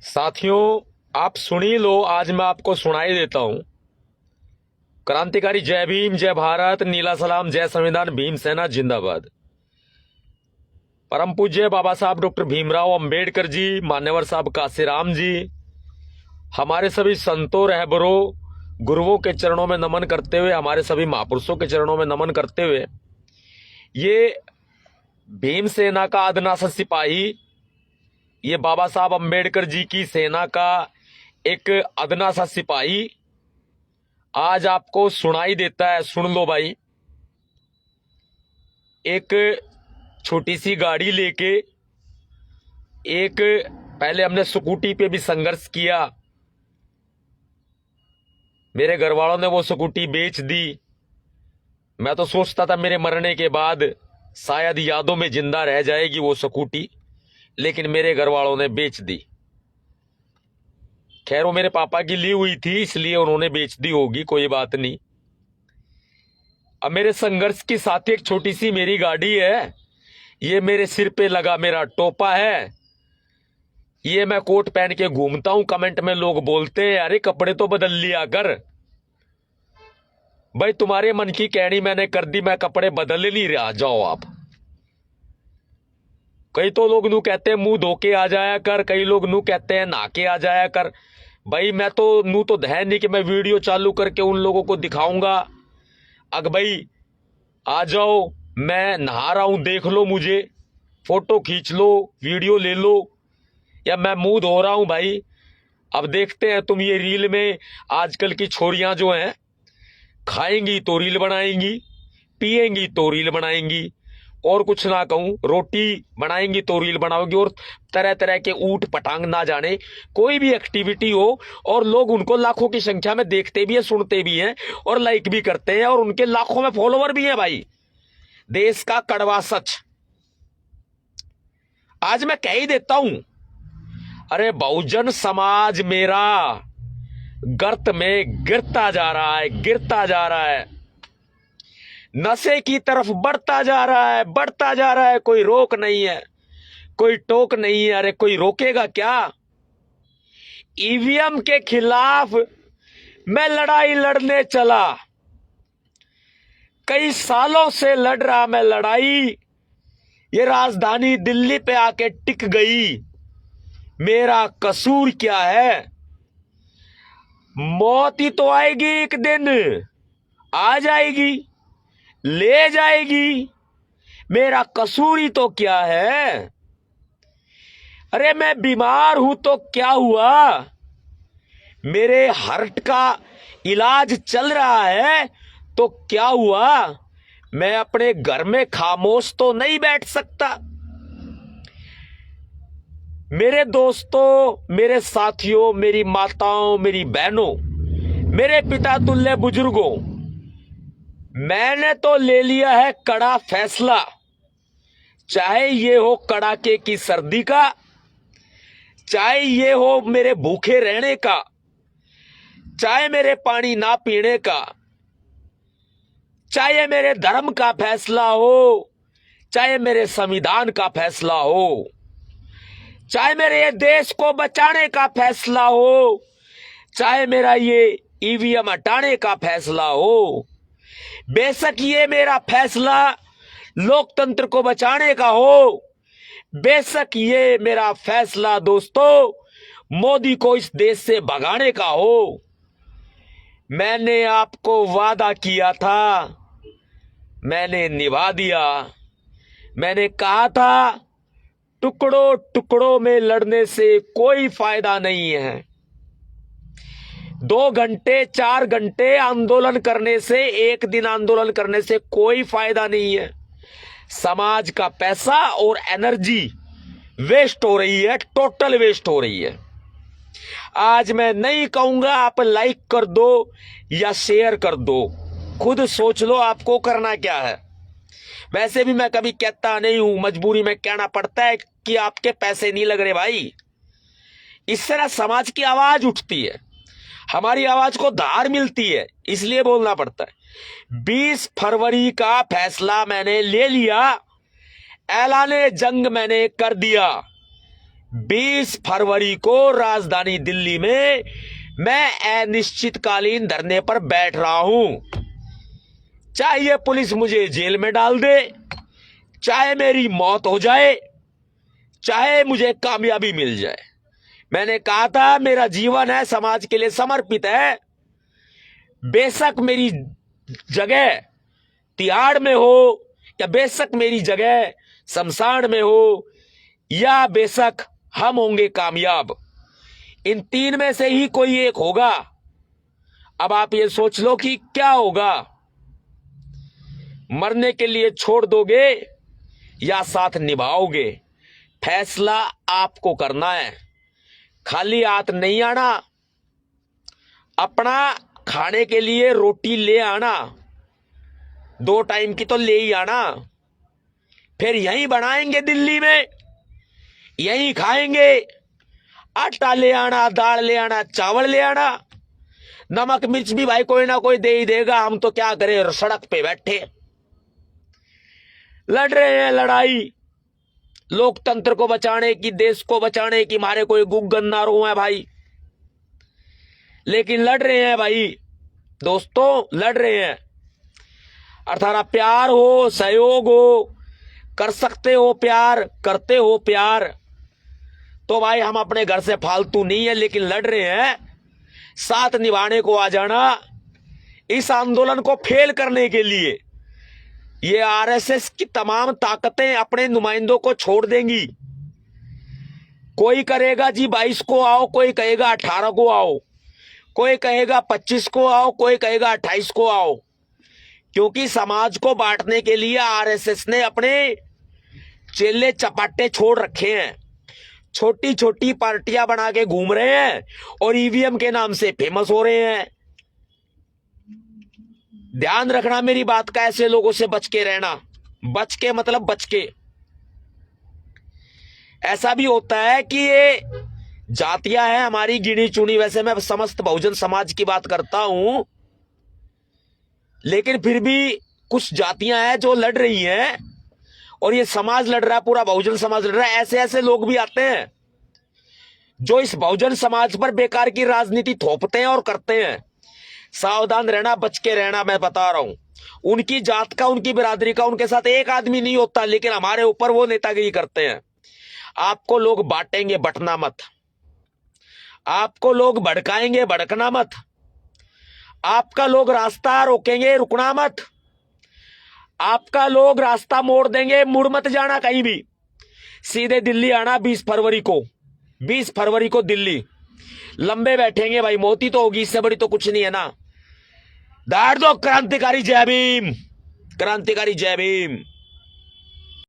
साथियों, आप सुनी लो, आज मैं आपको सुनाई देता हूं। क्रांतिकारी जय भीम, जय भारत, नीला सलाम, जय संविधान, भीमसेना जिंदाबाद। परम पूज्य बाबा साहब डॉक्टर भीमराव अंबेडकर जी, मान्यवर साहब काशीराम जी, हमारे सभी संतों, रहबरों, गुरुओं के चरणों में नमन करते हुए, हमारे सभी महापुरुषों के चरणों में नमन करते हुए, ये भीमसेना का अदना सा सिपाही, ये बाबा साहब अंबेडकर जी की सेना का एक अदना सा सिपाही आज आपको सुनाई देता है। सुन लो भाई। एक छोटी सी गाड़ी लेके, एक पहले हमने स्कूटी पे भी संघर्ष किया। मेरे घर वालों ने वो स्कूटी बेच दी। मैं तो सोचता था मेरे मरने के बाद शायद यादों में जिंदा रह जाएगी वो स्कूटी, लेकिन मेरे घर वालों ने बेच दी। खैर, वो मेरे पापा की ली हुई थी, इसलिए उन्होंने बेच दी होगी, कोई बात नहीं। अब मेरे संघर्ष के साथ एक छोटी सी मेरी गाड़ी है, ये मेरे सिर पे लगा मेरा टोपा है, ये मैं कोट पहन के घूमता हूं। कमेंट में लोग बोलते हैं, अरे कपड़े तो बदल लिया कर। भाई, तुम्हारे मन की कहनी मैंने कर दी, मैं कपड़े बदल नहीं रहा, जाओ आप। कई तो लोग नू कहते हैं मुंह धो के आ जाया कर, कई लोग नू कहते हैं नहा के आ जाया कर। भाई, मैं तो नू तो है नहीं कि मैं वीडियो चालू करके उन लोगों को दिखाऊंगा। अग भाई आ जाओ, मैं नहा रहा हूं, देख लो मुझे, फोटो खींच लो, वीडियो ले लो, या मैं मुंह धो रहा हूं। भाई, अब देखते हैं तुम ये रील में आजकल की छोरियां जो हैं, खाएंगी तो रील बनाएंगी, पिएंगी तो रील बनाएंगी, और कुछ ना कहूं, रोटी बनाएंगी तो रील बनाओगी, और तरह तरह के ऊट पटांग ना जाने कोई भी एक्टिविटी हो, और लोग उनको लाखों की संख्या में देखते भी हैं, सुनते भी हैं, और लाइक भी करते हैं, और उनके लाखों में फॉलोवर भी हैं। भाई, देश का कड़वा सच आज मैं कह ही देता हूं। अरे, बहुजन समाज मेरा गर्त में गिरता जा रहा है, गिरता जा रहा है, नशे की तरफ बढ़ता जा रहा है, बढ़ता जा रहा है। कोई रोक नहीं है, कोई टोक नहीं है। अरे, कोई रोकेगा क्या? ईवीएम के खिलाफ मैं लड़ाई लड़ने चला, कई सालों से लड़ रहा मैं लड़ाई, ये राजधानी दिल्ली पे आके टिक गई। मेरा कसूर क्या है? मौत ही तो आएगी, एक दिन आ जाएगी, ले जाएगी। मेरा कसूर ही तो क्या है? अरे, मैं बीमार हूं तो क्या हुआ? मेरे हार्ट का इलाज चल रहा है तो क्या हुआ? मैं अपने घर में खामोश तो नहीं बैठ सकता। मेरे दोस्तों, मेरे साथियों, मेरी माताओं, मेरी बहनों, मेरे पिता तुल्य बुजुर्गों, मैंने तो ले लिया है कड़ा फैसला। चाहे ये हो कड़ाके की सर्दी का, चाहे ये हो मेरे भूखे रहने का, चाहे मेरे पानी ना पीने का, चाहे मेरे धर्म का फैसला हो, चाहे मेरे संविधान का फैसला हो, चाहे मेरे देश को बचाने का फैसला हो, चाहे मेरा ये ईवीएम हटाने का फैसला हो, बेशक ये मेरा फैसला लोकतंत्र को बचाने का हो, बेशक ये मेरा फैसला दोस्तों मोदी को इस देश से भगाने का हो। मैंने आपको वादा किया था, मैंने निभा दिया। मैंने कहा था, टुकड़ों टुकड़ों में लड़ने से कोई फायदा नहीं है। 2 घंटे 4 घंटे आंदोलन करने से, एक दिन आंदोलन करने से कोई फायदा नहीं है। समाज का पैसा और एनर्जी वेस्ट हो रही है, टोटल वेस्ट हो रही है। आज मैं नहीं कहूंगा आप लाइक कर दो या शेयर कर दो, खुद सोच लो आपको करना क्या है। वैसे भी मैं कभी कहता नहीं हूं, मजबूरी में कहना पड़ता है कि आपके पैसे नहीं लग रहे। भाई, इससे ना समाज की आवाज उठती है, हमारी आवाज को धार मिलती है, इसलिए बोलना पड़ता है। 20 फरवरी का फैसला मैंने ले लिया, ऐलाने जंग मैंने कर दिया। 20 फरवरी को राजधानी दिल्ली में मैं अनिश्चितकालीन धरने पर बैठ रहा हूं। चाहे पुलिस मुझे जेल में डाल दे, चाहे मेरी मौत हो जाए, चाहे मुझे कामयाबी मिल जाए। मैंने कहा था मेरा जीवन है समाज के लिए समर्पित है। बेशक मेरी जगह तिहाड़ में हो, या बेशक मेरी जगह शमशान में हो, या बेशक हम होंगे कामयाब। इन तीन में से ही कोई एक होगा। अब आप ये सोच लो कि क्या होगा, मरने के लिए छोड़ दोगे या साथ निभाओगे। फैसला आपको करना है। खाली हाथ नहीं आना, अपना खाने के लिए रोटी ले आना, 2 टाइम की तो ले ही आना। फिर यहीं बनाएंगे दिल्ली में, यहीं खाएंगे। आटा ले आना, दाल ले आना, चावल ले आना, नमक मिर्च भी भाई कोई ना कोई दे ही देगा। हम तो क्या करें, सड़क पे बैठे लड़ रहे हैं लड़ाई लोकतंत्र को बचाने की, देश को बचाने की। हमारे कोई गुगन्नारों है भाई, लेकिन लड़ रहे हैं भाई दोस्तों, लड़ रहे हैं। अर्थात प्यार हो, सहयोग हो, कर सकते हो प्यार, करते हो प्यार, तो भाई हम अपने घर से फालतू नहीं है, लेकिन लड़ रहे हैं। साथ निभाने को आ जाना। इस आंदोलन को फेल करने के लिए ये आरएसएस की तमाम ताकतें अपने नुमाइंदों को छोड़ देंगी। कोई करेगा जी 22 को आओ, कोई कहेगा 18 को आओ, कोई कहेगा 25 को आओ, कोई कहेगा 28 को आओ। क्योंकि समाज को बांटने के लिए आरएसएस ने अपने चेले चपाटे छोड़ रखे हैं। छोटी छोटी पार्टियां बना के घूम रहे हैं और ईवीएम के नाम से फेमस हो रहे हैं। ध्यान रखना मेरी बात का, ऐसे लोगों से बच के रहना। बच के मतलब बच के। ऐसा भी होता है कि ये जातियां हैं हमारी गिनी चुनी, वैसे मैं समस्त बहुजन समाज की बात करता हूं, लेकिन फिर भी कुछ जातियां हैं जो लड़ रही हैं और ये समाज लड़ रहा है, पूरा बहुजन समाज लड़ रहा है। ऐसे ऐसे लोग भी आते हैं जो इस बहुजन समाज पर बेकार की राजनीति थोपते हैं और करते हैं। सावधान रहना, बच के रहना। मैं बता रहा हूं, उनकी जात का, उनकी बिरादरी का उनके साथ एक आदमी नहीं होता, लेकिन हमारे ऊपर वो नेतागिरी करते हैं। आपको लोग बांटेंगे, बंटना मत। आपको लोग भड़काएंगे, भड़कना मत। आपका लोग रास्ता रोकेंगे, रुकना मत। आपका लोग रास्ता मोड़ देंगे, मुड़ मत जाना कहीं भी। सीधे दिल्ली आना 20 फरवरी को। 20 फरवरी को दिल्ली लंबे बैठेंगे भाई, मोती तो होगी, इससे बड़ी तो कुछ नहीं है ना। दाड़ दो क्रांतिकारी जय भीम, क्रांतिकारी जय भीम।